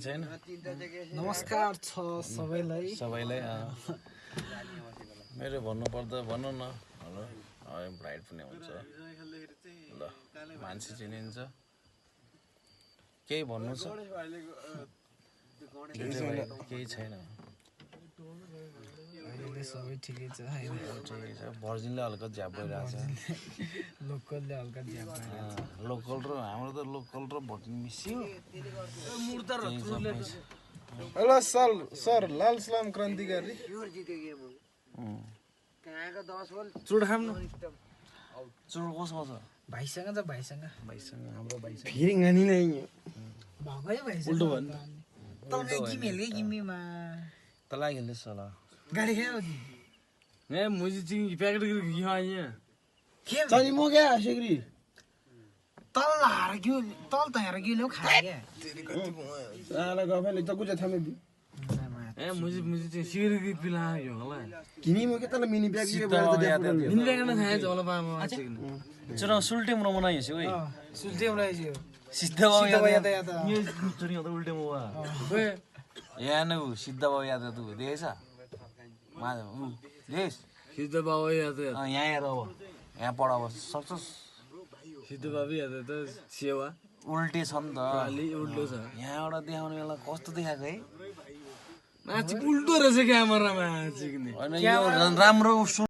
छैन नमस्कार छ सबैलाई मेरो भन्नुपर्दा भनौँ न ब्राइड पनि हुन्छ ल मान्छे चिनिन्छ केही भन्नु छ केही छैन अहिले सबै ठिकै छ भर्जिनले हल्का झ्याप भइरहेछ लोकलले हल्का झ्याप भइरहेछ लोकल र हाम्रो त लोकल र भोटिङ मिसियो हेलो सर लाल सलाम क्रान्तिकारी चुड खाम्नु चुड कोसँग छ भाइसँग छ भाइसँग हाम्रो भाइसँग फेरि गानी नै भगै भाइसँग उल्टो भन्नु तलमै किमेलकै किमीमा तलाई खेल्दैछ होला गाडी खायो ए मुझे चिंगी पैकेट की आइए के चनी म क्या सेग्री तल हार क्यों तल त हेर क्यों खाए क्या आला गफले त कुछ थामे दि ए मुझे चाहिँ सिगरेट पिलायो होला किनी म के तल मिनी ब्याग के भएर त मिनी ब्याग न खाए होला पामा चुरा सुल्टे म बनाइस ओइ सुल्टे बनाइयो सिद्ध बाबु याद ये चुरी त उल्टे म वा ओए यहाँ न सिद्ध बाबु याद तू देखेछ मा देश सिद्ध बाबु याद यहाँ हेर अब यहाँ पढ अब सक्छस् सिद्ध बाबु याद त सेवा उल्टे छ नि त अलि उल्टो छ यहाँबाट देखाउने बेला कस्तो देखाएको है माछी उल्टो रहेछ क्यामेरामा माछी किने हैन यो राम्रो